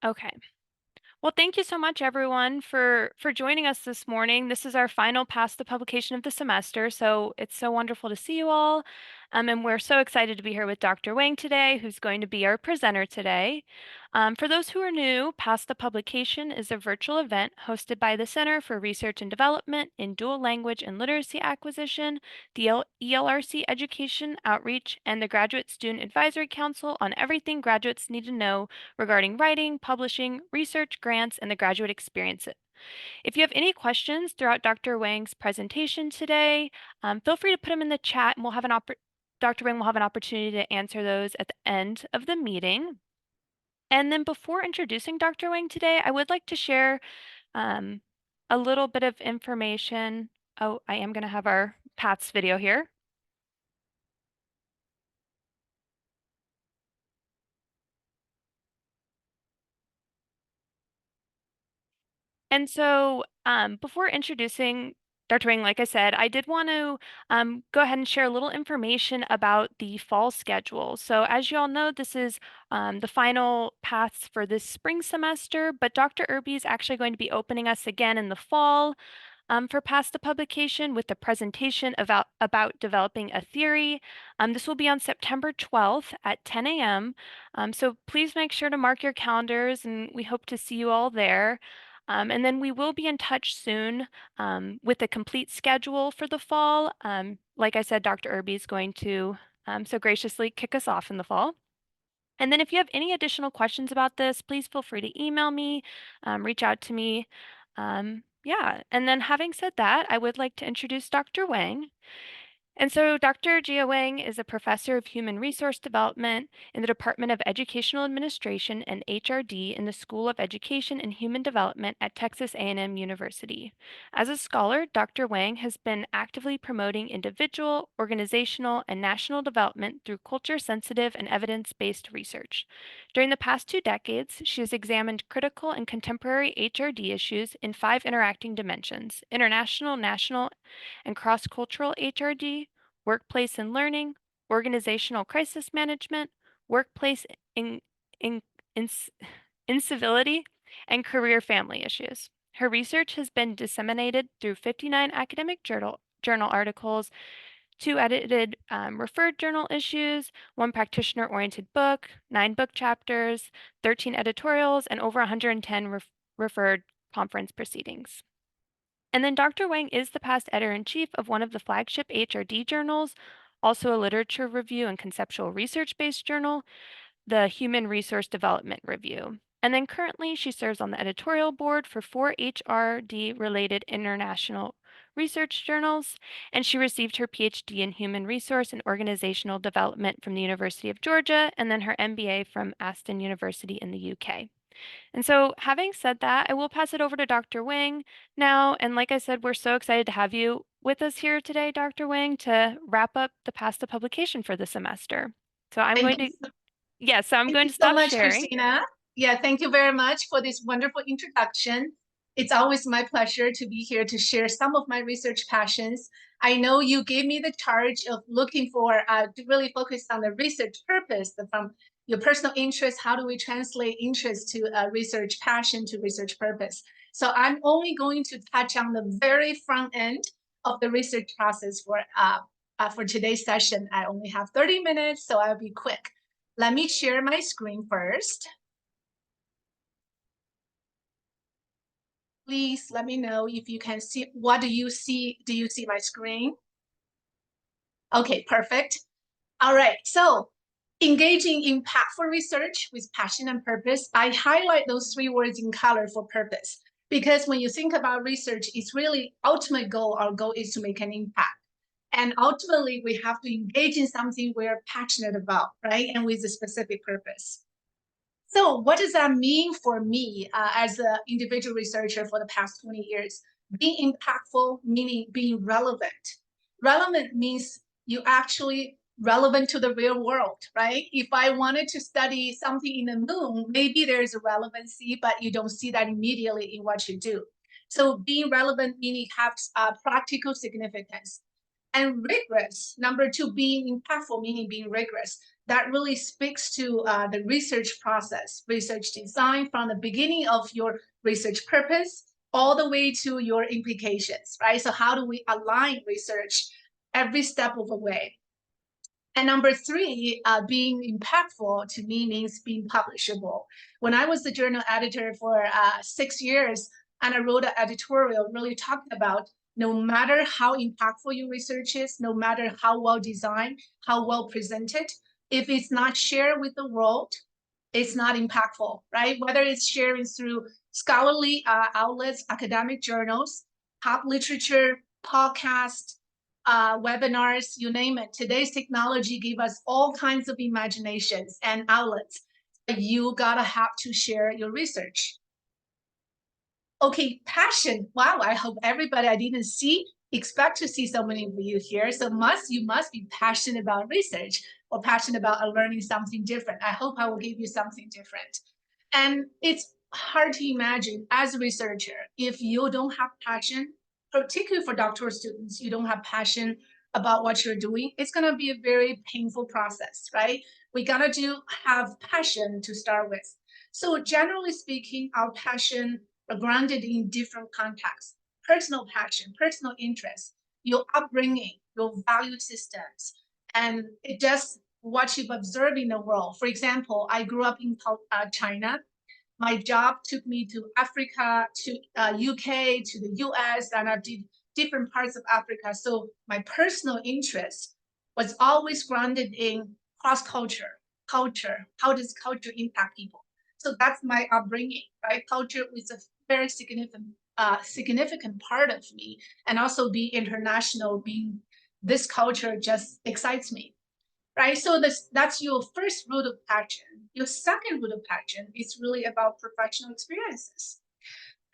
Okay. Well, thank you so much, everyone, for joining us this morning. This is our final past the publication of the semester, so it's so wonderful to see you all. And we're so excited to be here with Dr. Wang today, who's going to be our presenter today. For those who are new, Past the Publication is a virtual event hosted by the Center for Research and Development in Dual Language and Literacy Acquisition, the ELRC Education Outreach, and the Graduate Student Advisory Council on everything graduates need to know regarding writing, publishing, research, grants, and the graduate experience. If you have any questions throughout Dr. Wang's presentation today, feel free to put them in the chat and Dr. Wang will have an opportunity to answer those at the end of the meeting. And then before introducing Dr. Wang today, I would like to share um, a little bit of information. Oh, I am going to have our PATS video here. And so, before introducing Dr. Wang, like I said, I did want to go ahead and share a little information about the fall schedule. So, as you all know, this is the final paths for this spring semester, but Dr. Irby is actually going to be opening us again in the fall for past the publication with the presentation about developing a theory. This will be on September 12th at 10 a.m. So please make sure to mark your calendars, and we hope to see you all there. And then we will be in touch soon with a complete schedule for the fall. Like I said, Dr. Irby is going to so graciously kick us off in the fall. And then if you have any additional questions about this, please feel free to email me, reach out to me. Yeah, and then having said that, I would like to introduce Dr. Wang. And so Dr. Jia Wang is a professor of human resource development in the Department of Educational Administration and HRD in the School of Education and Human Development at Texas A&M University. As a scholar, Dr. Wang has been actively promoting individual, organizational, and national development through culture-sensitive and evidence-based research. During the past 2 decades, she has examined critical and contemporary HRD issues in 5 interacting dimensions: international, national, and cross-cultural HRD, workplace and learning, organizational crisis management, workplace in, in, ins- incivility, and career family issues. Her research has been disseminated through 59 academic journal articles, 2 edited referred journal issues, 1 practitioner-oriented book, 9 book chapters, 13 editorials, and over 110 referred conference proceedings. And then Dr. Wang is the past editor-in-chief of one of the flagship HRD journals, also a literature review and conceptual research-based journal, the Human Resource Development Review. And then currently she serves on the editorial board for 4 HRD-related international research journals, and she received her PhD in Human Resource and Organizational Development from the University of Georgia, and then her MBA from Aston University in the UK. And so, having said that, I will pass it over to Dr. Wang now. And like I said, we're so excited to have you with us here today, Dr. Wang, to wrap up the past the publication for the semester. So I'm Thank going you. to, yes, so I'm Thank going you to so stop much, sharing. Christina. Yeah, thank you very much for this wonderful introduction. It's always my pleasure to be here to share some of my research passions. I know you gave me the charge of looking for to really focus on the research purpose from your personal interest. How do we translate interest to research passion to research purpose? So I'm only going to touch on the very front end of the research process for today's session. I only have 30 minutes, so I'll be quick. Let me share my screen first. Please let me know if you can see. What do you see? Do you see my screen? Okay, perfect. All right, so engaging in impactful research with passion and purpose. I highlight those 3 words in color for purpose, because when you think about research, it's really ultimate goal. Our goal is to make an impact. And ultimately, we have to engage in something we're passionate about, right? And with a specific purpose. So what does that mean for me as an individual researcher for the past 20 years? Being impactful, meaning being relevant. Relevant means you actually relevant to the real world, right? If I wanted to study something in the moon, maybe there's a relevancy, but you don't see that immediately in what you do. So being relevant meaning has practical significance. And rigorous, number two, being impactful, meaning being rigorous. That really speaks to the research process, research design from the beginning of your research purpose all the way to your implications, right? So how do we align research every step of the way? And number three, being impactful to me means being publishable. When I was the journal editor for 6 years, and I wrote an editorial really talking about no matter how impactful your research is, no matter how well designed, how well presented, if it's not shared with the world, it's not impactful, right? Whether it's sharing through scholarly outlets, academic journals, pop literature, podcasts, webinars, you name it. Today's technology give us all kinds of imaginations and outlets. You gotta have to share your research. Okay, passion. Wow, I hope everybody I didn't expect to see so many of you here. So you must be passionate about research or passionate about learning something different. I hope I will give you something different. And it's hard to imagine as a researcher, if you don't have passion, particularly for doctoral students, you don't have passion about what you're doing, it's going to be a very painful process, right? We got to have passion to start with. So generally speaking, our passion are grounded in different contexts, personal passion, personal interest, your upbringing, your value systems, and it just what you've observed in the world. For example, I grew up in China. My job took me to Africa, to UK, to the US, and I did different parts of Africa. So my personal interest was always grounded in cross culture, culture. How does culture impact people? So that's my upbringing, right? Culture is a very significant part of me, and also being international, being this culture just excites me, right? So that's your first root of passion. Your second root of passion is really about professional experiences.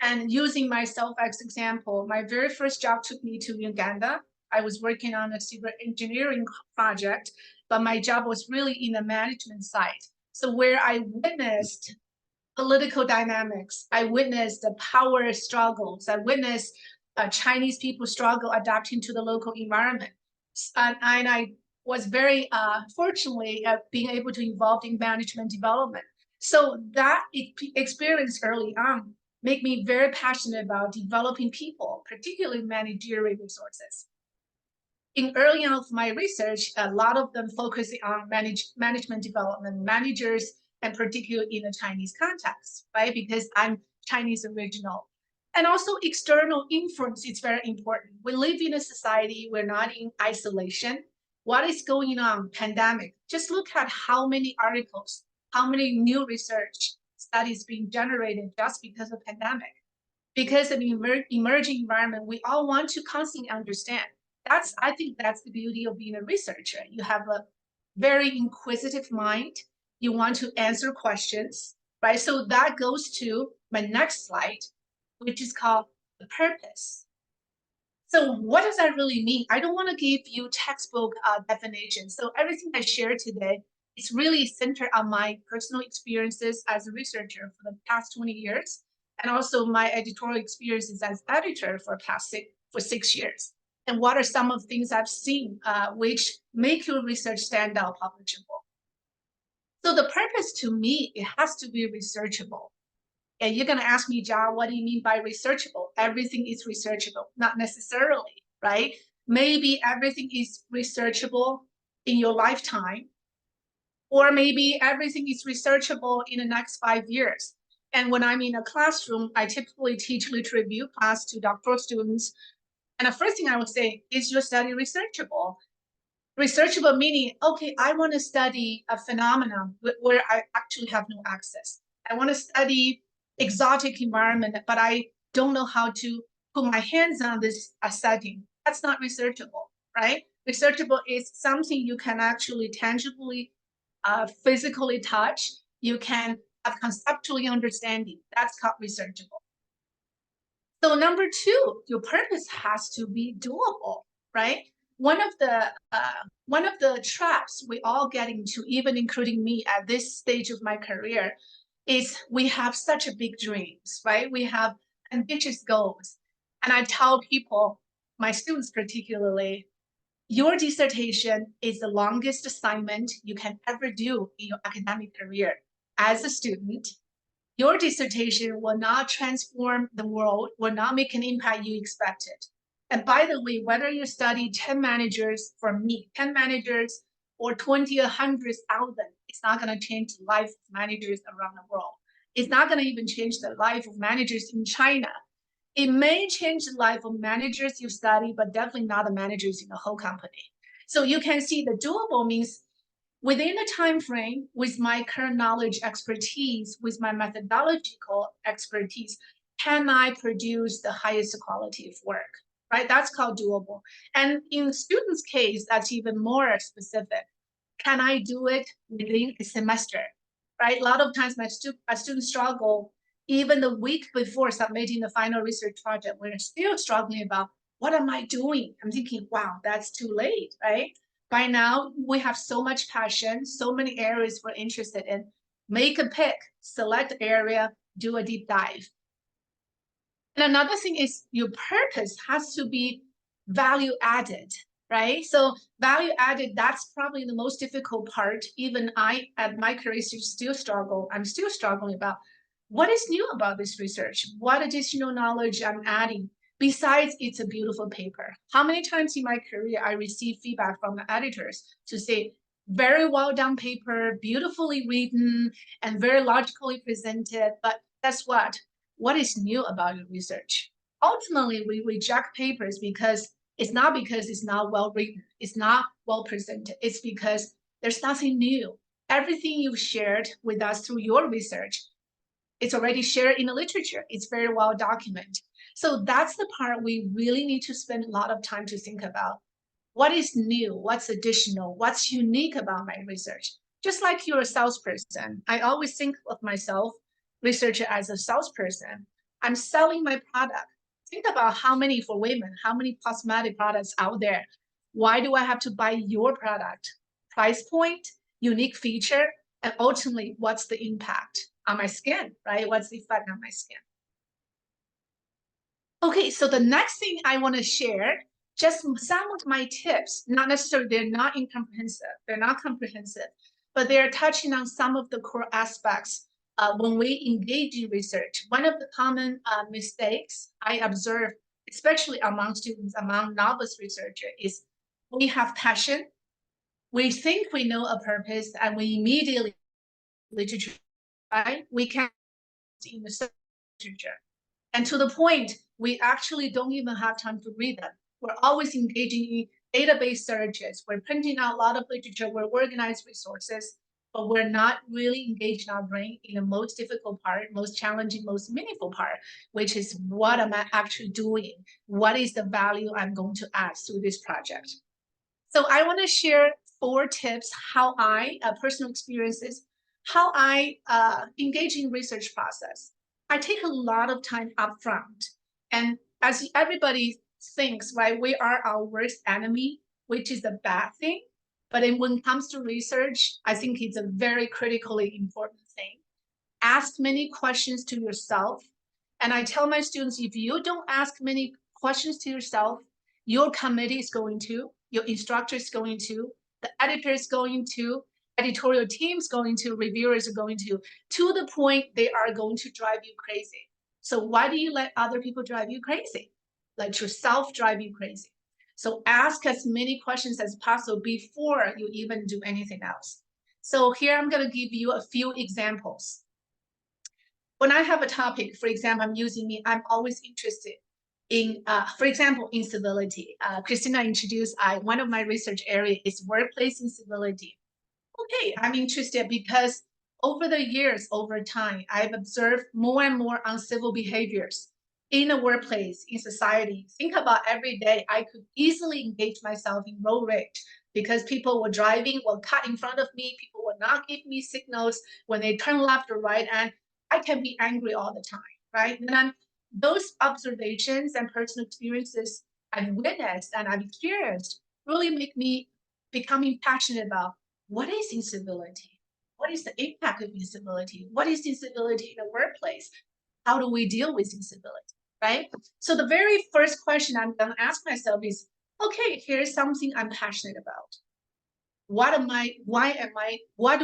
And using myself as example, my very first job took me to Uganda. I was working on a civil engineering project, but my job was really in the management side. So where I witnessed political dynamics, I witnessed the power struggles, I witnessed Chinese people struggle adapting to the local environment. And I was very fortunately being able to involve in management development. So that experience early on made me very passionate about developing people, particularly managerial resources. In early on of my research, a lot of them focusing on management development, managers, and particularly in the Chinese context, right? Because I'm Chinese original. And also external influence is very important. We live in a society, we're not in isolation. What is going on? Pandemic. Just look at how many articles, how many new research studies being generated just because of pandemic. Because of the emerging environment, we all want to constantly understand. I think that's the beauty of being a researcher. You have a very inquisitive mind. You want to answer questions, right? So that goes to my next slide, which is called the purpose. So what does that really mean? I don't want to give you textbook definition. So everything I share today is really centered on my personal experiences as a researcher for the past 20 years, and also my editorial experiences as editor for for 6 years. And what are some of the things I've seen which make your research stand out publishable? So the purpose to me, it has to be researchable. And you're going to ask me, John, what do you mean by researchable? Everything is researchable, not necessarily, right? Maybe everything is researchable in your lifetime, or maybe everything is researchable in the next 5 years. And when I'm in a classroom, I typically teach literature review class to doctoral students. And the first thing I would say, is your study researchable? Researchable meaning, okay, I want to study a phenomenon where I actually have no access. I want to study exotic environment, but I don't know how to put my hands on this setting. That's not researchable, right? Researchable is something you can actually tangibly, physically touch. You can have conceptually understanding. That's called researchable. So number two, your purpose has to be doable, right? One of the traps we all get into, even including me at this stage of my career, is we have such a big dreams, right? We have ambitious goals. And I tell people, my students particularly, Your dissertation is the longest assignment you can ever do in your academic career as a student. Your dissertation will not transform the world, will not make an impact you expected. And by the way, whether you study 10 managers from me, 10 managers or 20, 100,000, it's not going to change the life of managers around the world. It's not going to even change the life of managers in China. It may change the life of managers you study, but definitely not the managers in the whole company. So you can see the doable means within the time frame, with my current knowledge expertise, with my methodological expertise, can I produce the highest quality of work, right? That's called doable. And in students' case, that's even more specific. Can I do it within a semester, right? A lot of times my students struggle even the week before submitting the final research project. We're still struggling about what am I doing? I'm thinking, wow, that's too late, right? By now, we have so much passion, so many areas we're interested in. Make a pick, select area, do a deep dive. And another thing is your purpose has to be value added, right? So value added, that's probably the most difficult part. Even I, at my career stage, still struggle. I'm still struggling about what is new about this research? What additional knowledge I'm adding? Besides, it's a beautiful paper. How many times in my career I receive feedback from the editors to say, very well done paper, beautifully written, and very logically presented. But guess what? What is new about your research? Ultimately, we reject papers because it's not well written, it's not well presented. It's because there's nothing new. Everything you've shared with us through your research, it's already shared in the literature. It's very well documented. So that's the part we really need to spend a lot of time to think about. What is new? What's additional? What's unique about my research? Just like you're a salesperson, I always think of myself, researcher, as a salesperson. I'm selling my product. Think about how many for women, how many cosmetic products out there. Why do I have to buy your product? Price point, unique feature, and ultimately, what's the impact on my skin, right? What's the effect on my skin? Okay, so the next thing I want to share, just some of my tips, not necessarily, they're not incomprehensive, they're not comprehensive, but they're touching on some of the core aspects when we engage in research. One of the common mistakes I observe, especially among students, among novice researchers, is we have passion, we think we know a purpose, and we immediately literature, right? We can in the literature. And to the point, we actually don't even have time to read them. We're always engaging in database searches. We're printing out a lot of literature. We're organized resources, but we're not really engaging our brain in the most difficult part, most challenging, most meaningful part, which is what am I actually doing? What is the value I'm going to add through this project? So I want to share 4 tips how I, personal experiences, how I engage in research process. I take a lot of time upfront. And as everybody thinks, right, we are our worst enemy, which is a bad thing. But when it comes to research, I think it's a very critically important thing. Ask many questions to yourself. And I tell my students, if you don't ask many questions to yourself, your committee is going to, your instructor is going to, the editor is going to, editorial team is going to, reviewers are going to the point they are going to drive you crazy. So why do you let other people drive you crazy? Let yourself drive you crazy. So ask as many questions as possible before you even do anything else. So here I'm going to give you a few examples. When I have a topic, for example, I'm using me, I'm always interested in, for example, in civility. Christina introduced, one of my research area is workplace incivility. Okay, I'm interested because over the years, over time, I've observed more and more uncivil behaviors in the workplace, in society. Think about every day, I could easily engage myself in road rage because people were driving, will cut in front of me, people will not give me signals when they turn left or right, and I can be angry all the time, right? And then those observations and personal experiences I've witnessed and I've experienced really make me becoming passionate about what is incivility? What is the impact of incivility? What is incivility in the workplace? How do we deal with incivility, right? So the very first question I'm going to ask myself is, Okay, here's something I'm passionate about. What do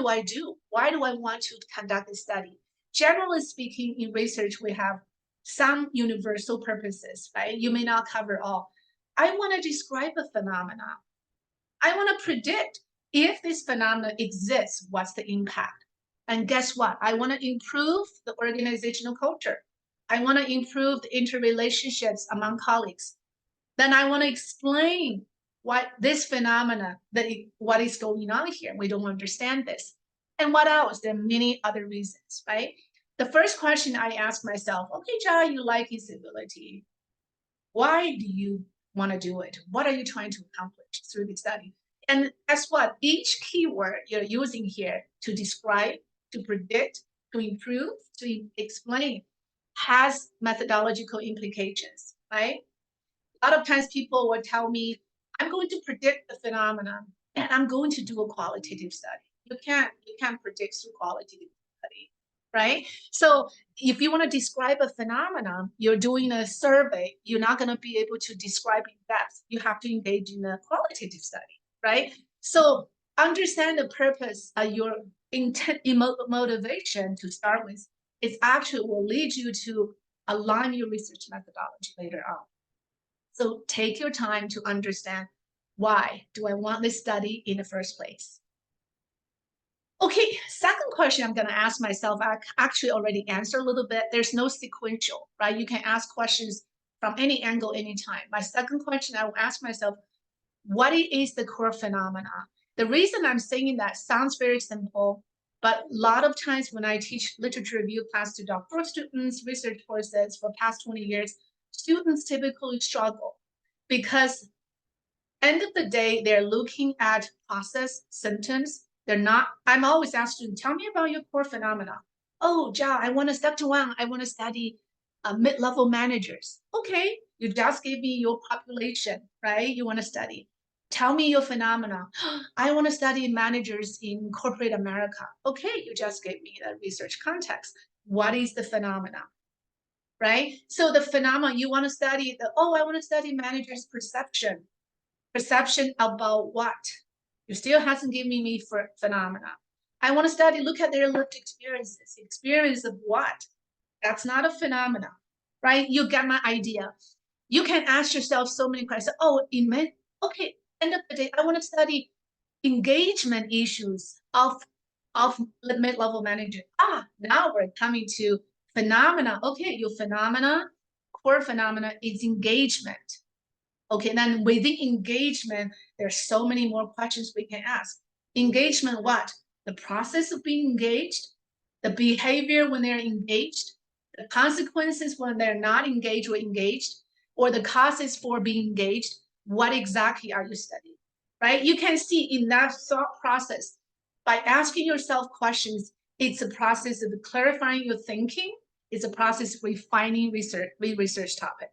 I do? Why do I want to conduct this study? Generally speaking, in research, we have some universal purposes, right? You may not cover all. I want to describe a phenomena. I want to predict if this phenomena exists, what's the impact? And guess what? I want to improve the organizational culture. I want to improve the interrelationships among colleagues. Then I want to explain what this phenomena, what is going on here. We don't understand this. And what else? There are many other reasons, right? The first question I ask myself, okay, Jia, you like usability. Why do you want to do it? What are you trying to accomplish through the study? And guess what? Each keyword you're using here to describe, to predict, to improve, to explain has methodological implications, right? A lot of times people will tell me, I'm going to predict the phenomenon and I'm going to do a qualitative study. You can't predict through qualitative study, right? So if you want to describe a phenomenon, you're doing a survey, you're not going to be able to describe in depth. You have to engage in a qualitative study, right? So understand the purpose of your intent, motivation to start with. It actually will lead you to align your research methodology later on. So take your time to understand, why do I want this study in the first place? Okay, second question I'm going to ask myself, I actually already answered a little bit. There's no sequential, right? You can ask questions from any angle, anytime. My second question I will ask myself, what is the core phenomena? The reason I'm saying that sounds very simple, but a lot of times when I teach literature review class to doctoral students, research courses for past 20 years, students typically struggle because end of the day, they're looking at process symptoms. They're not, I'm always asked to tell me about your core phenomena. Oh, Jia, I want to, Dr. Wang, I want to study mid-level managers. Okay, you just gave me your population, right? You want to study. Tell me your phenomena. I want to study managers in corporate America. Okay, you just gave me the research context. What is the phenomena? Right? So the phenomena you want to study, I want to study managers' perception. Perception about what? You still hasn't given me for phenomena. I want to study, look at their lived experiences. Experience of what? That's not a phenomena, right? You get my idea. You can ask yourself so many questions. Okay, end of the day, I want to study engagement issues of mid-level manager. Now we're coming to phenomena. Okay, your core phenomena is engagement. Okay, then within engagement, there's so many more questions we can ask. Engagement, what? The process of being engaged, the behavior when they're engaged, the consequences when they're not engaged or the causes for being engaged. What exactly are you studying? Right? You can see in that thought process, by asking yourself questions, it's a process of clarifying your thinking. It's a process of refining research topic.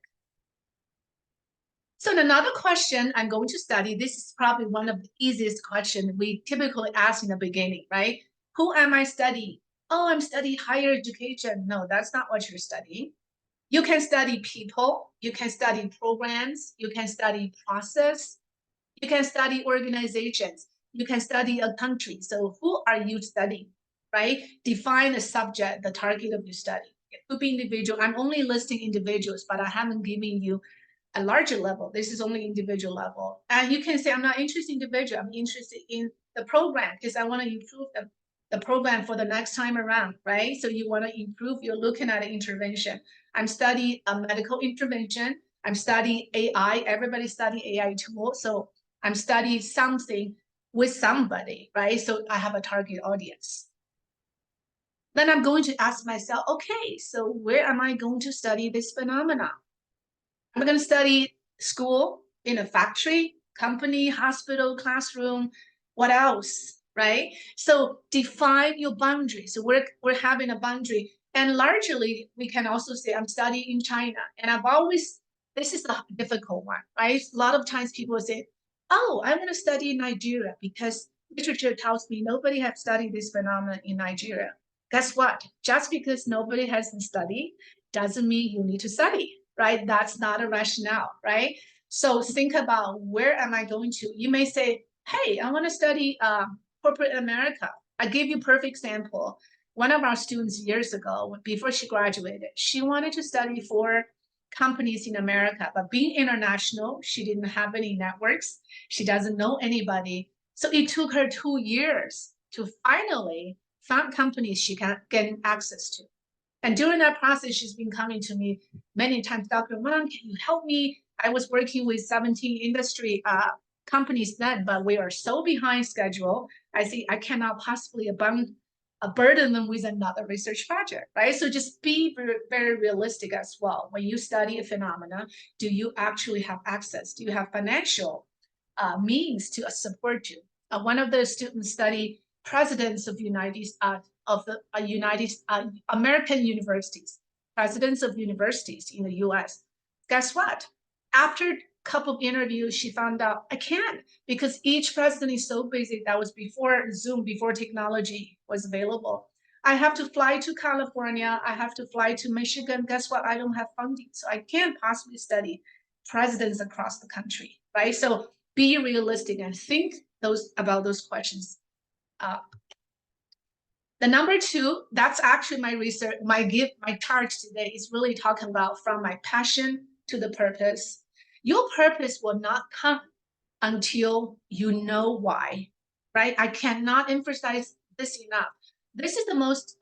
So another question I'm going to study, this is probably one of the easiest questions we typically ask in the beginning, right? Who am I studying? Oh, I'm studying higher education. No, that's not what you're studying. You can study people, you can study programs, you can study process, you can study organizations, you can study a country. So who are you studying, right? Define the subject, the target of your study. It could be individual. I'm only listing individuals, but I haven't given you a larger level. This is only individual level. And you can say, I'm not interested in individual, I'm interested in the program because I want to improve the program for the next time around, right? So you want to improve, you're looking at an intervention. I'm studying a medical intervention. I'm studying AI. Everybody study AI tool. So I'm studying something with somebody, right? So I have a target audience. Then I'm going to ask myself, okay, so where am I going to study this phenomena? I'm going to study school, in a factory, company, hospital, classroom. What else, right? So define your boundary. So we're having a boundary. And largely, we can also say, I'm studying in China. And this is a difficult one, right? A lot of times people say, oh, I want to study in Nigeria because literature tells me nobody has studied this phenomenon in Nigeria. Guess what? Just because nobody has studied doesn't mean you need to study, right? That's not a rationale, right? So think about, where am I going to? You may say, hey, I want to study corporate America. I give you a perfect example. One of our students years ago, before she graduated, she wanted to study for companies in America, but being international, she didn't have any networks. She doesn't know anybody. So it took her 2 years to finally find companies she can get access to. And during that process, she's been coming to me many times, Dr. Wang, can you help me? I was working with 17 industry companies then, but we are so behind schedule. I see I cannot possibly burden them with another research project, right? So just be very, very realistic as well. When you study a phenomena, do you actually have access? Do you have financial means to support you? One of the students study presidents of the United American universities, presidents of universities in the U.S. Guess what? After a couple of interviews, she found out I can't, because each president is so busy. That was before Zoom, before technology was available. I have to fly to California. I have to fly to Michigan. Guess what? I don't have funding, so I can't possibly study presidents across the country, right? So be realistic and think about those questions. Uh, the number two, that's actually my research, my charge today is really talking about from my passion to the purpose. Your purpose will not come until you know why, right? I cannot emphasize this enough. This is the most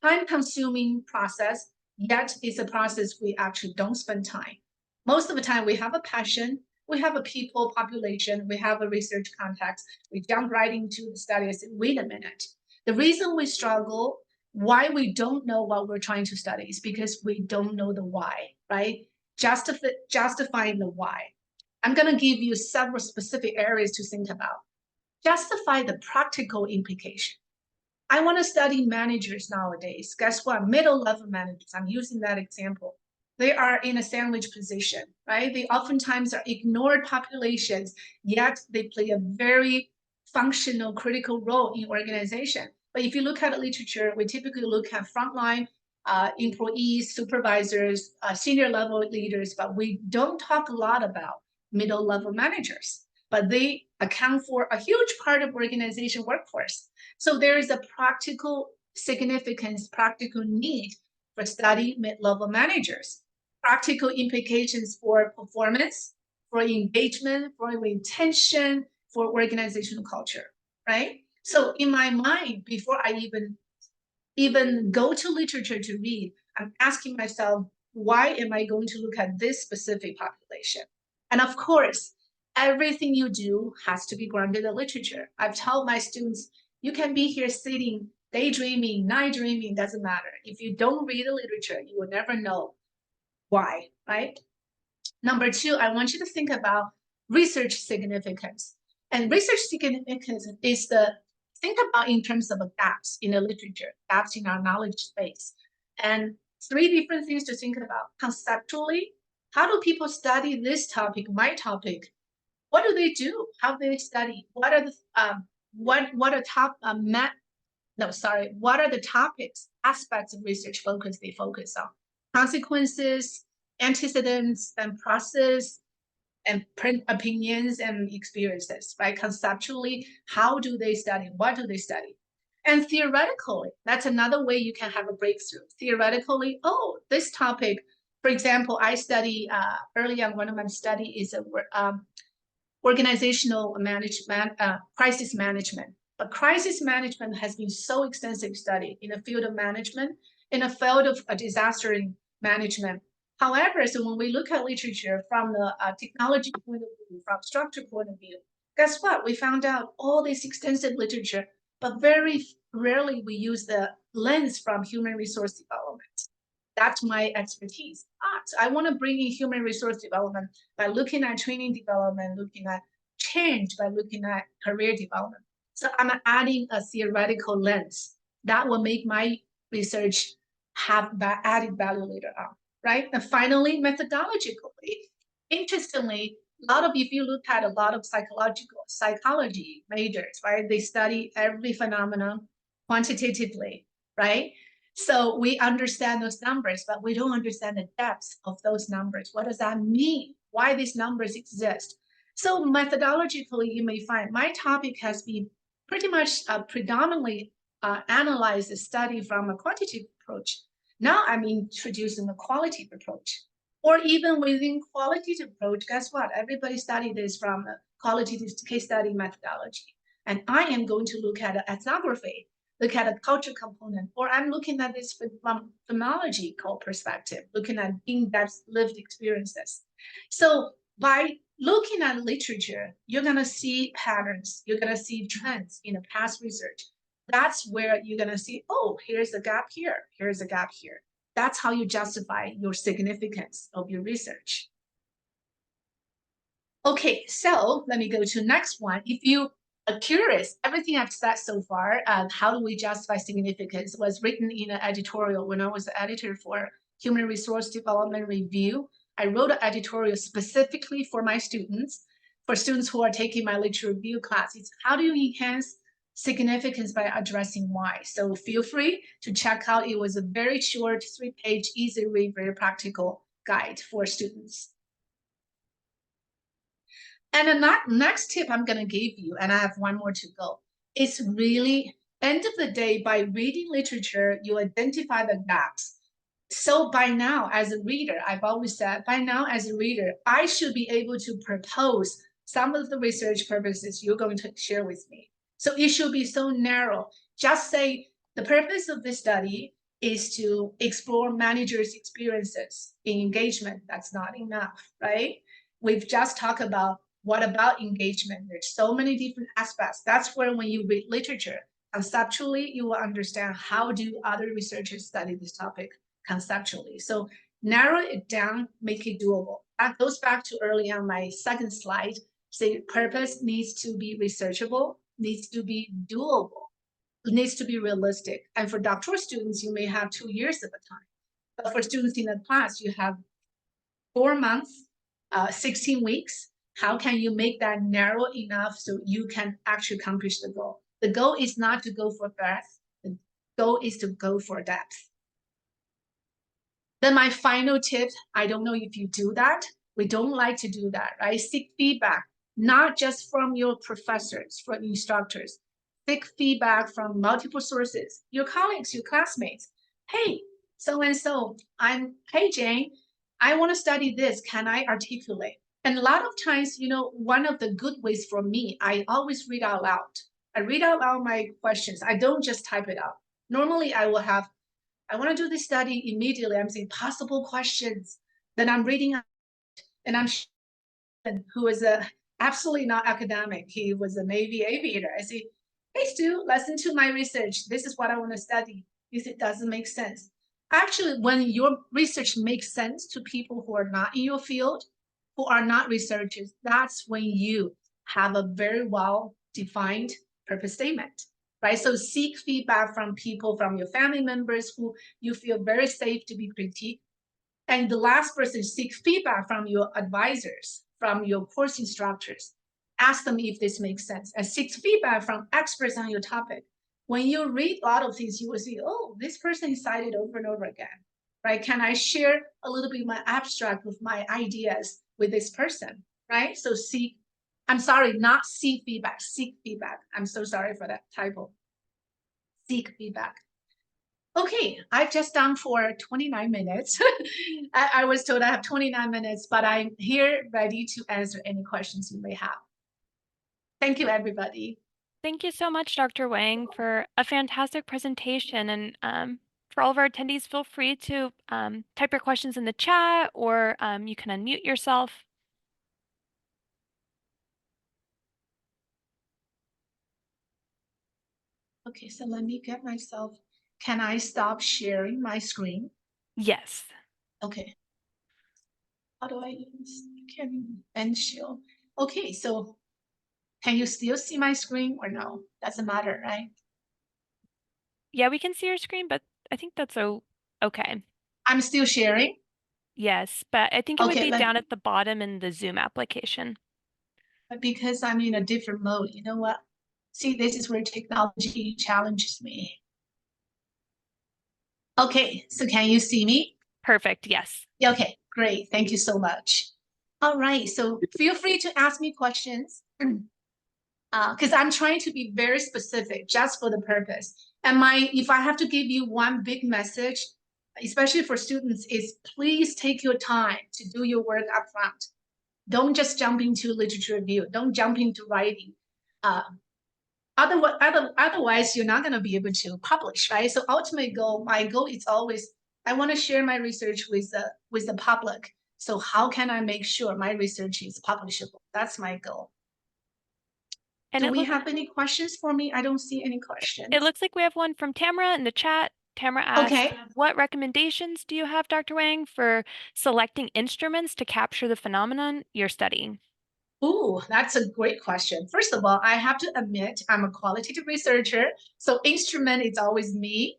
time-consuming process, yet it's a process we actually don't spend time. Most of the time, we have a passion, we have a people population, we have a research context, we jump right into the study and say, wait a minute. The reason we struggle, why we don't know what we're trying to study, is because we don't know the why, right? Justifying the why. I'm going to give you several specific areas to think about. Justify the practical implication. I want to study managers nowadays. Guess what? Middle level managers, I'm using that example. They are in a sandwich position, right? They oftentimes are ignored populations, yet they play a very functional, critical role in organization. But if you look at the literature, we typically look at frontline employees, supervisors, senior level leaders, but we don't talk a lot about middle level managers. But they account for a huge part of organization workforce. So there is a practical significance, practical need for study mid-level managers, practical implications for performance, for engagement, for retention, for organizational culture, right? So in my mind, before I even go to literature to read, I'm asking myself, why am I going to look at this specific population? And of course, everything you do has to be grounded in literature. I've told my students, you can be here sitting, daydreaming, night dreaming, doesn't matter. If you don't read the literature, you will never know why, right? Number two, I want you to think about research significance. And research significance is think about in terms of gaps in the literature, gaps in our knowledge space. And three different things to think about. Conceptually, how do people study this topic, my topic? What do they do? How do they study? What are the what are top what are the topics, aspects of research focus they focus on? Consequences, antecedents, and process, and opinions and experiences, right? Conceptually, how do they study? What do they study? And theoretically, that's another way you can have a breakthrough. Theoretically, oh, this topic, for example, I study early on, one of my study is organizational management, crisis management. But crisis management has been so extensive studied in the field of management, in the field of disaster management. However, so when we look at literature from the technology point of view, from structure point of view, guess what? We found out all this extensive literature, but very rarely we use the lens from human resource development. That's my expertise. So I want to bring in human resource development by looking at training development, looking at change, by looking at career development. So I'm adding a theoretical lens that will make my research have added value later on, right? And finally, methodologically, interestingly, if you look at a lot of psychology majors, right? They study every phenomenon quantitatively, right? So we understand those numbers, but we don't understand the depth of those numbers. What does that mean? why these numbers exist. So methodologically, you may find my topic has been pretty much predominantly analyzed the study from a quantitative approach. Now I'm introducing a qualitative approach. Or even within qualitative approach, guess what? Everybody studied this from a qualitative case study methodology. And I am going to look at ethnography, look at a culture component, or I'm looking at this from phenomenological perspective, looking at in-depth lived experiences. So by looking at literature, you're going to see patterns, you're going to see trends in the past research. That's where you're going to see, oh, here's a gap here, here's a gap here. That's how you justify your significance of your research. Okay, so let me go to the next one. If you are curious, everything I've said so far, how do we justify significance, was written in an editorial when I was the editor for Human Resource Development Review. I wrote an editorial specifically for my students, for students who are taking my literature review class. It's how do you enhance significance by addressing why? So feel free to check out. It was a very short 3-page, easy read, very practical guide for students. And the next tip I'm going to give you, and I have one more to go, is really, end of the day, by reading literature, you identify the gaps. So by now, as a reader, I've always said, by now, as a reader, I should be able to propose some of the research purposes you're going to share with me. So it should be so narrow. Just say, the purpose of this study is to explore managers' experiences in engagement. That's not enough, right? We've just talked about what about engagement? There's so many different aspects. That's where when you read literature, conceptually, you will understand how do other researchers study this topic conceptually. So narrow it down, make it doable. That goes back to early on my second slide. Say purpose needs to be researchable, needs to be doable, needs to be realistic. And for doctoral students, you may have 2 years of a time. But for students in the class, you have 4 months, 16 weeks. How can you make that narrow enough so you can actually accomplish the goal? The goal is not to go for breadth. The goal is to go for depth. Then my final tip, I don't know if you do that. We don't like to do that, right? Seek feedback, not just from your professors, from instructors. Seek feedback from multiple sources, your colleagues, your classmates. Hey, so-and-so, hey, Jane, I want to study this. Can I articulate? And a lot of times, one of the good ways for me, I always read out loud. I read out loud my questions. I don't just type it out. Normally, I want to do this study immediately. I'm saying possible questions. Then I'm reading, and I'm who is absolutely not academic. He was a Navy aviator. I say, hey, Stu, listen to my research. This is what I want to study. If it doesn't make sense. Actually, when your research makes sense to people who are not in your field, who are not researchers, that's when you have a very well-defined purpose statement, right? So seek feedback from people, from your family members who you feel very safe to be critiqued. And the last person, seek feedback from your advisors, from your course instructors. Ask them if this makes sense, and seek feedback from experts on your topic. When you read a lot of things, you will see, oh, this person is cited over and over again, right? Can I share a little bit my abstract with my ideas with this person, right? So I'm sorry, not seek feedback, seek feedback. I'm so sorry for that typo. Seek feedback. Okay, I've just done for 29 minutes. I was told I have 29 minutes, but I'm here ready to answer any questions you may have. Thank you, everybody. Thank you so much, Dr. Wang, for a fantastic presentation. And for all of our attendees, feel free to type your questions in the chat, or you can unmute yourself. Okay, so let me get myself, can I stop sharing my screen? Yes. Okay. How do I use, can end show? Okay, so can you still see my screen or no? Doesn't matter, right? Yeah, we can see your screen, but I think that's okay. I'm still sharing. Yes, but I think it would Okay, be down at the bottom in the Zoom application. because I'm in a different mode, you know what? See, this is where technology challenges me. Okay, so can you see me? Perfect, yes. Okay, great. Thank you so much. All right, so feel free to ask me questions because I'm trying to be very specific just for the purpose. And if I have to give you one big message, especially for students, is please take your time to do your work up front. Don't just jump into literature review. Don't jump into writing. Uh, otherwise, you're not going to be able to publish, right? So my goal is always I want to share my research with the public. So how can I make sure my research is publishable? That's my goal. And Do we have any questions for me? I don't see any it questions. looks like we have one from Tamara in the chat. Tamara asks, Okay. what recommendations do you have, Dr. Wang, for selecting instruments to capture the phenomenon you're studying? Ooh, that's a great question. First of all, I have to admit I'm a qualitative researcher, so instrument is always me.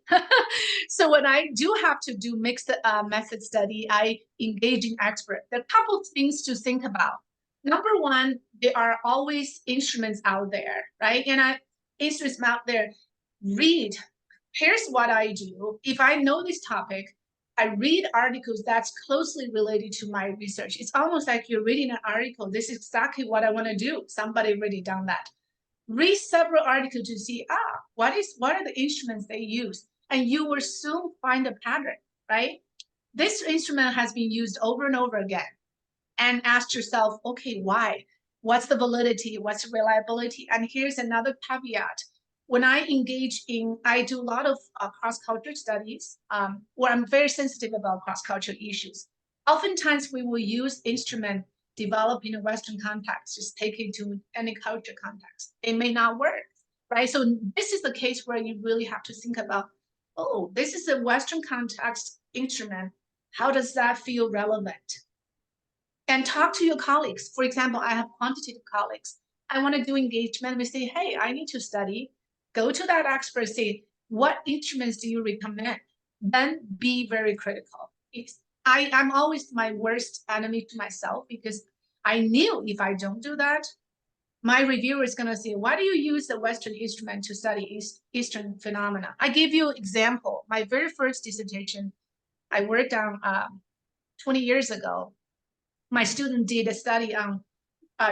So when I do have to do mixed method study, I engage in expert. There are a couple of things to think about. Number one, there are always instruments out there, right? Instruments out there. Read. Here's what I do. If I know this topic, I read articles that's closely related to my research. It's almost like you're reading an article. This is exactly what I want to do. Somebody already done that. Read several articles to see, what are the instruments they use? And you will soon find a pattern, right? This instrument has been used over and over again. And ask yourself, okay, why? What's the validity? What's the reliability? And here's another caveat. When I do a lot of cross-cultural studies where I'm very sensitive about cross-cultural issues. Oftentimes we will use instrument developed in a Western context, just take it to any culture context. It may not work, right? So this is the case where you really have to think about, oh, this is a Western context instrument. How does that feel relevant? And talk to your colleagues. For example, I have quantitative colleagues. I want to do engagement. We say, hey, I need to study. Go to that expert, say, what instruments do you recommend? Then be very critical. I'm always my worst enemy to myself because I knew if I don't do that, my reviewer is going to say, why do you use the Western instrument to study Eastern phenomena? I give you an example. My very first dissertation I worked on 20 years ago, my student did a study on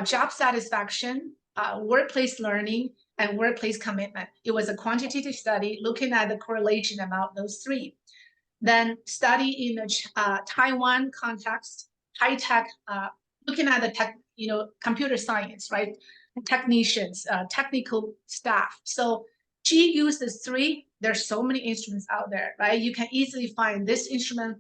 job satisfaction, workplace learning, and workplace commitment. It was a quantitative study looking at the correlation about those three. Then study in the Taiwan context, high tech, looking at the computer science, right? Technicians, technical staff. So she uses three. There's so many instruments out there, right? You can easily find this instrument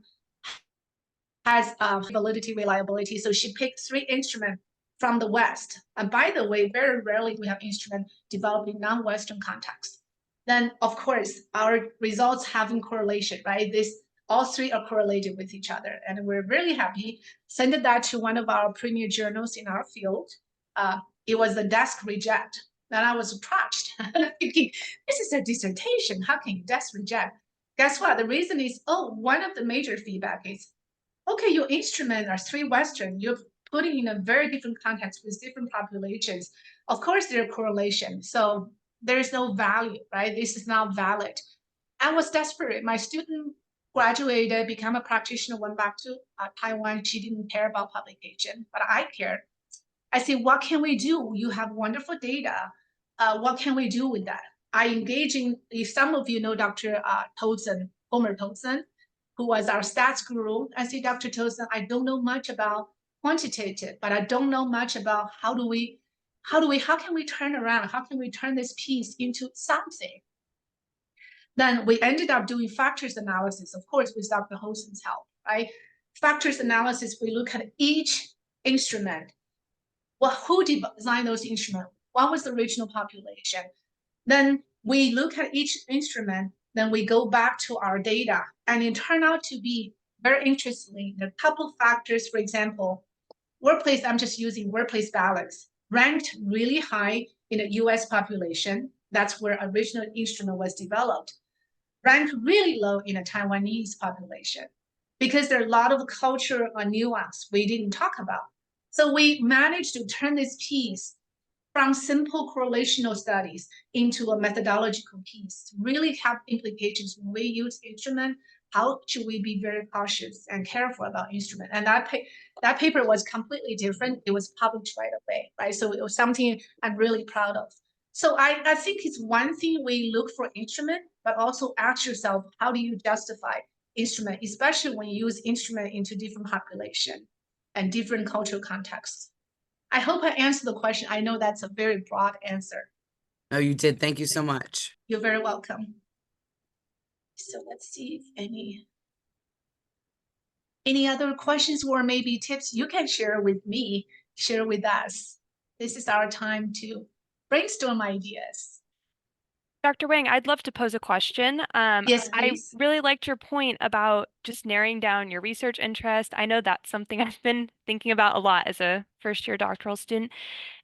has validity, reliability. So she picked three instruments from the West. And by the way, very rarely we have instruments developed in non-Western context. Then, of course, our results having correlation, right? All three are correlated with each other. And we're really happy. Sent that to one of our premier journals in our field. It was a desk reject. And I was touched, thinking, this is a dissertation. How can you desk reject? Guess what? The reason is, one of the major feedback is okay, your instruments are three Western. You're putting in a very different context with different populations. Of course, there are correlation. So there's no value, right? This is not valid. I was desperate. My student graduated, became a practitioner, went back to Taiwan. She didn't care about publication, but I cared. I said, what can we do? You have wonderful data. What can we do with that? I engage in, if some of you know Dr. Homer Tolson, who was our stats guru. I say, Dr. Tolson, I don't know much about quantitative, but I don't know much about how can we turn around? How can we turn this piece into something? Then we ended up doing factors analysis, of course, with Dr. Holson's help, right? Factors analysis, we look at each instrument. Well, who designed those instruments? What was the original population? Then we look at each instrument, then we go back to our data, and it turned out to be very interestingly, the couple factors, for example, I'm just using workplace balance, ranked really high in the US population. That's where original instrument was developed. Ranked really low in the Taiwanese population because there are a lot of cultural nuance we didn't talk about. So we managed to turn this piece from simple correlational studies into a methodological piece to really have implications when we use instrument, how should we be very cautious and careful about instrument? And that paper was completely different. It was published right away, right? So it was something I'm really proud of. So I think it's one thing we look for instrument, but also ask yourself, how do you justify instrument, especially when you use instrument into different population and different cultural contexts. I hope I answered the question. I know that's a very broad answer. No, you did. Thank you so much. You're very welcome. So let's see if any other questions or maybe tips you can share with me, share with us. This is our time to brainstorm ideas. Dr. Wang, I'd love to pose a question. Yes, I please. really liked your point about just narrowing down your research interest. I know that's something I've been thinking about a lot as a first-year doctoral student.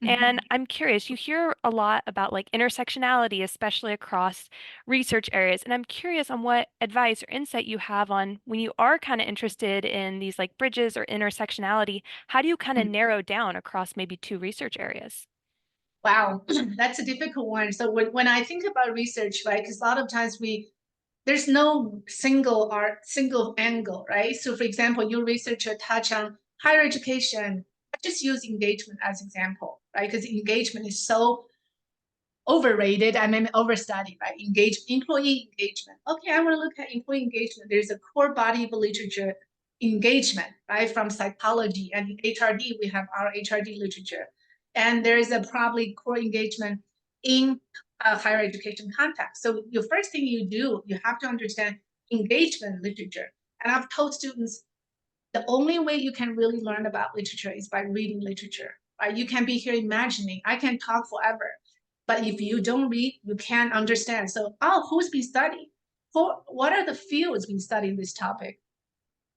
And Mhm. I'm curious, you hear a lot about like intersectionality, especially across research areas. And I'm curious on what advice or insight you have on when you are kind of interested in these like bridges or intersectionality, how do you kind of narrow down across maybe two research areas? Wow, that's a difficult one. So when I think about research, right, because a lot of times there's no single angle, right? So for example, your researcher touch on higher education. I just use engagement as example, right? Because engagement is so overrated. I mean overstudied, right? Employee engagement. Okay, I want to look at employee engagement. There's a core body of literature engagement, right? From psychology and HRD, we have our HRD literature. And there is a probably core engagement in a higher education context. So the first thing you do, you have to understand engagement literature. And I've told students the only way you can really learn about literature is by reading literature. Right? You can be here imagining. I can talk forever, but if you don't read, you can't understand. So, who's been studying? What are the fields being studying this topic?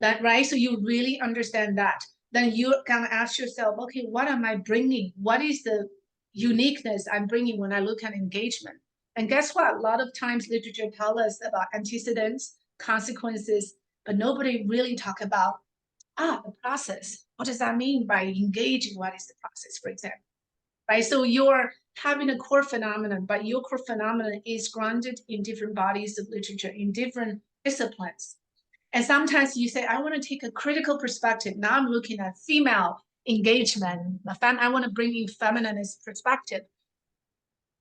That right? So you really understand that. Then you can ask yourself, okay, what am I bringing? What is the uniqueness I'm bringing when I look at engagement? And guess what? A lot of times literature tells us about antecedents, consequences, but nobody really talk about the process. What does that mean by engaging? What is the process, for example? Right? So you're having a core phenomenon, but your core phenomenon is grounded in different bodies of literature, in different disciplines. And sometimes you say, I want to take a critical perspective. Now I'm looking at female engagement. I want to bring in feminist perspective.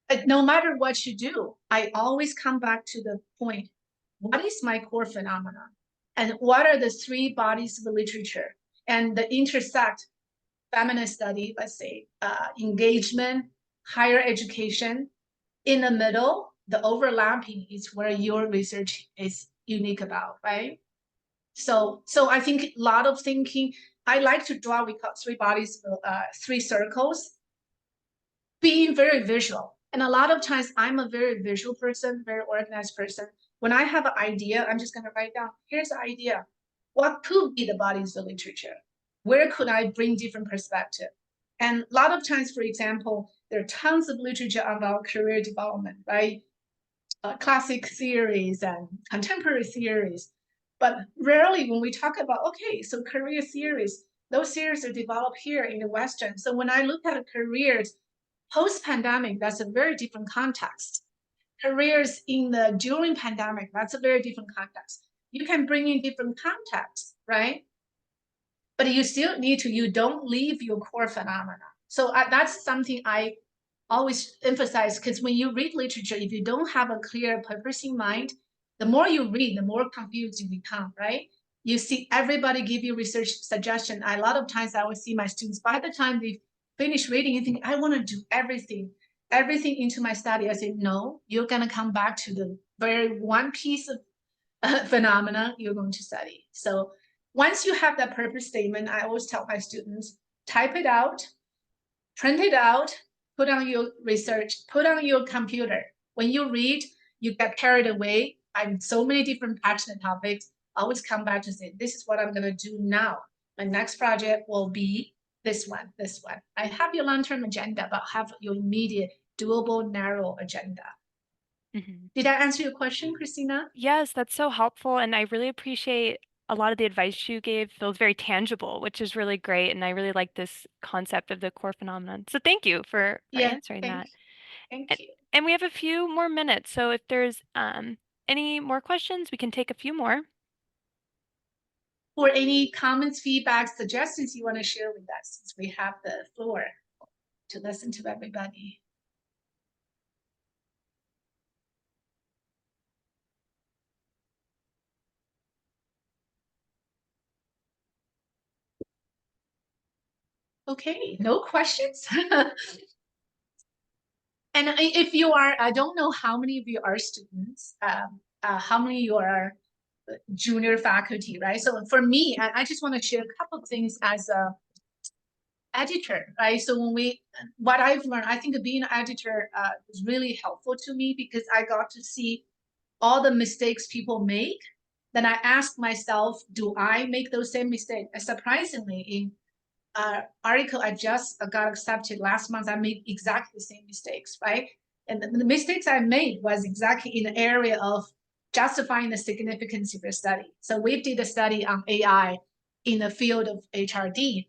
But no matter what you do, I always come back to the point, what is my core phenomenon? And what are the three bodies of the literature? And the intersect feminist study, let's say, engagement, higher education. In the middle, the overlapping is where your research is unique about, right? So I think a lot of thinking. I like to draw. We call three bodies, three circles, being very visual. And a lot of times, I'm a very visual person, very organized person. When I have an idea, I'm just going to write down. Here's the idea. What could be the bodies of literature? Where could I bring different perspective? And a lot of times, for example, there are tons of literature about career development, right? Classic theories and contemporary theories. But rarely when we talk about, okay, so career theories, those theories are developed here in the Western. So when I look at careers post-pandemic, that's a very different context. Careers in the during pandemic, that's a very different context. You can bring in different contexts, right? But you still need to, you don't leave your core phenomena. So that's something I always emphasize, because when you read literature, if you don't have a clear purpose in mind, the more you read, the more confused you become, right? You see everybody give you research suggestion. A lot of times I will see my students, by the time they finish reading, you think, I want to do everything into my study. I say, no, you're going to come back to the very one piece of phenomena you're going to study. So once you have that purpose statement, I always tell my students, type it out, print it out, put on your research, put on your computer. When you read, you get carried away by so many different passionate topics. I always come back to say, this is what I'm going to do now. My next project will be this one, this one. I have your long-term agenda, but have your immediate, doable, narrow agenda. Mhm. Did I answer your question, Christina? Yes, that's so helpful. And I really appreciate a lot of the advice you gave feels very tangible, which is really great. And I really like this concept of the core phenomenon. So thank you for Yeah, answering that. thank And, you. and we have a few more minutes. So if there's any more questions, we can take a few more. or any comments, feedback, suggestions you want to share with us, since we have the floor to listen to everybody. Okay, no questions. And if you are, I don't know how many of you are students, how many you are junior faculty, right? So for me, I just want to share a couple of things as a editor, right? So what I've learned, I think being an editor is really helpful to me because I got to see all the mistakes people make. Then I ask myself, do I make those same mistakes? And surprisingly, in article I just got accepted last month, I made exactly the same mistakes, right? And the mistakes I made was exactly in the area of justifying the significance of the study. So we did a study on AI in the field of HRD,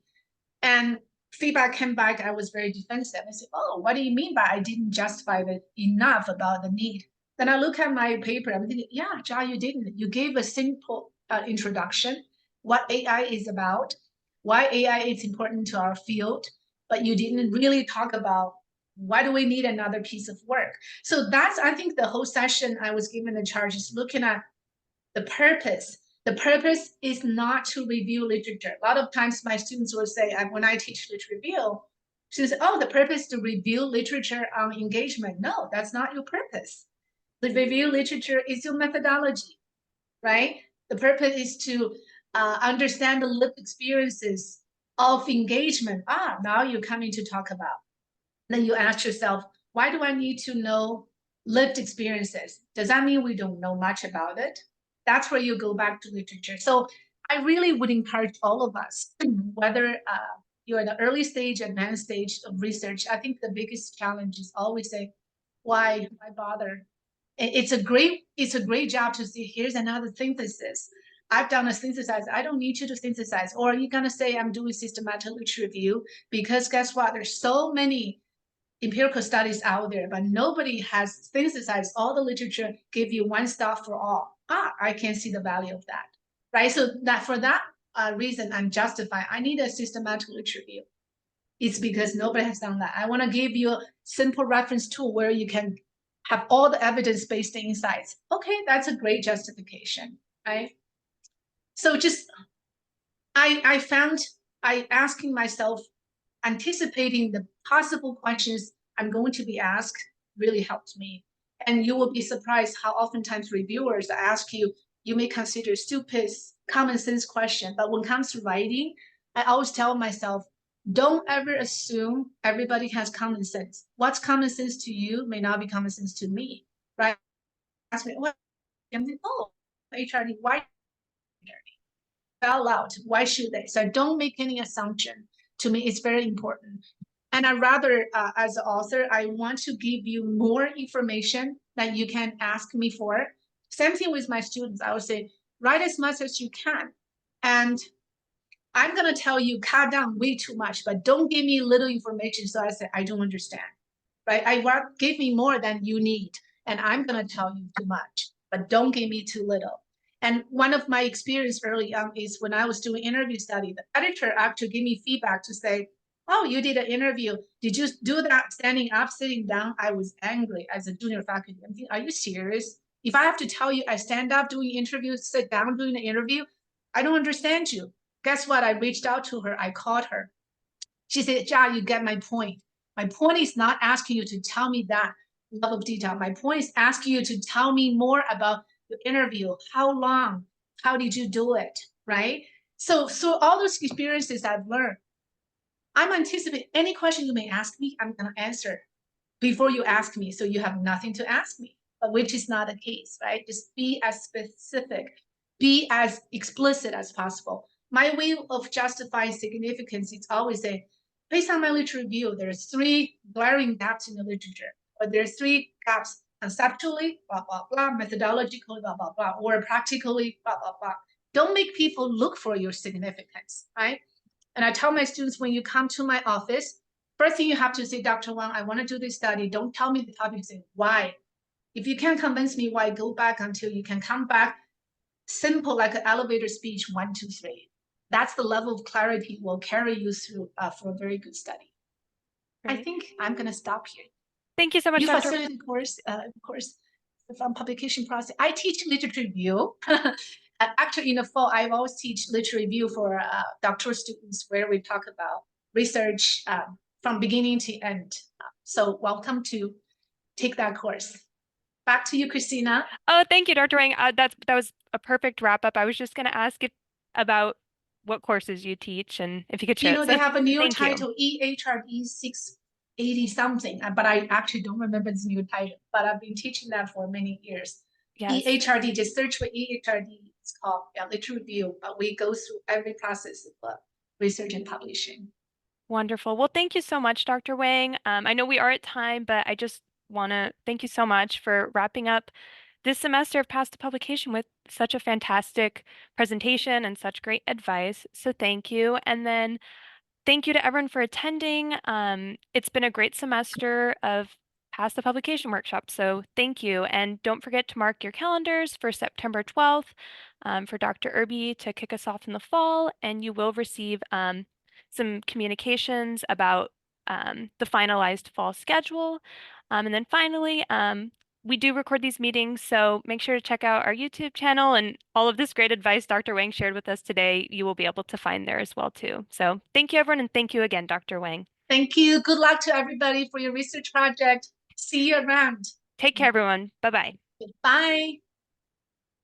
and feedback came back. I was very defensive. I said, "Oh, what do you mean by I didn't justify it enough about the need?" Then I look at my paper. I'm thinking, "Yeah, Ja, you didn't. You gave a simple introduction, what AI is about, why AI is important to our field, but you didn't really talk about why do we need another piece of work." So that's, I think, the whole session I was given the charge is looking at the purpose. The purpose is not to review literature. A lot of times my students will say, when I teach literature review, she says, "Oh, the purpose is to review literature on engagement." No, that's not your purpose. The review literature is your methodology, right? The purpose is to understand the lived experiences of engagement. Now you're coming to talk about. Then you ask yourself, why do I need to know lived experiences? Does that mean we don't know much about it? That's where you go back to literature. So I really would encourage all of us, whether you're in the early stage, advanced stage of research, I think the biggest challenge is always say, why bother? It's a great job to see, here's another synthesis. I've done a synthesize. I don't need you to synthesize. Or you're going to say, I'm doing systematic literature review, because guess what? There's so many empirical studies out there, but nobody has synthesized all the literature, give you one stop for all. I can't see the value of that, right? So that for that reason, I'm justified. I need a systematic literature review. It's because nobody has done that. I want to give you a simple reference tool where you can have all the evidence-based insights. Okay, that's a great justification, right? So just I found I asking myself, anticipating the possible questions I'm going to be asked really helped me. And you will be surprised how oftentimes reviewers ask you, you may consider stupid, common sense question, but when it comes to writing, I always tell myself, don't ever assume everybody has common sense. What's common sense to you may not be common sense to me, right? Ask me, what? I'm like, oh, HRD, why out loud? Why should they? So don't make any assumption. To me, it's very important. And I rather, as an author, I want to give you more information that you can ask me for. Same thing with my students. I would say, write as much as you can. And I'm going to tell you, cut down way too much, but don't give me little information. So I say, I don't understand, right? I want, give me more than you need. And I'm going to tell you too much, but don't give me too little. And one of my experience early on is when I was doing interview study, the editor actually gave me feedback to say, oh, you did an interview. Did you do that standing up, sitting down? I was angry as a junior faculty. I'm thinking, are you serious? If I have to tell you I stand up doing interviews, sit down doing an interview, I don't understand you. Guess what? I reached out to her. I called her. She said, Ja, you get my point. My point is not asking you to tell me that level of detail. My point is asking you to tell me more about the interview. How long? How did you do it? Right? So all those experiences I've learned, I'm anticipating any question you may ask me, I'm going to answer before you ask me. So you have nothing to ask me, but which is not the case, right? Just be as specific, be as explicit as possible. My way of justifying significance is always a, based on my literature review, there's three glaring gaps in the literature, or there's three gaps conceptually, blah, blah, blah, methodologically, blah, blah, blah, or practically, blah, blah, blah. Don't make people look for your significance, right? And I tell my students, when you come to my office, first thing you have to say, Dr. Wang, I want to do this study. Don't tell me the topic, say why. If you can't convince me why, go back until you can come back simple like an elevator speech, 1, 2, 3. That's the level of clarity will carry you through for a very good study. I Great. think I'm going to stop here. Thank you so much, You Dr. facilitate of course, from publication process. I teach literature review. Actually, in the fall, I always teach literature review for doctoral students where we talk about research from beginning to end. So welcome to take that course. Back to you, Christina. Oh, thank you, Dr. Wang. That was a perfect wrap up. I was just going to ask about what courses you teach and if you could You share it. know, they So have a new thank you. title, EHRD 680 something, but I actually don't remember this new title, but I've been teaching that for many years. Yes. EHRD, just search for EHRD. It's called literature review, but we go through every process of research and publishing. Wonderful. Well, thank you so much, Dr. Wang. I know we are at time, but I just want to thank you so much for wrapping up this semester of Past to Publication with such a fantastic presentation and such great advice. So thank you. And then thank you to everyone for attending. It's been a great semester of Past the Publication Workshop, so thank you. And don't forget to mark your calendars for September 12th for Dr. Irby to kick us off in the fall, and you will receive some communications about the finalized fall schedule. And then finally, we do record these meetings, so make sure to check out our YouTube channel and all of this great advice Dr. Wang shared with us today, you will be able to find there as well too. So thank you everyone and thank you again, Dr. Wang. Thank you. Good luck to everybody for your research project. See you around. Take care everyone. Bye-bye. Bye.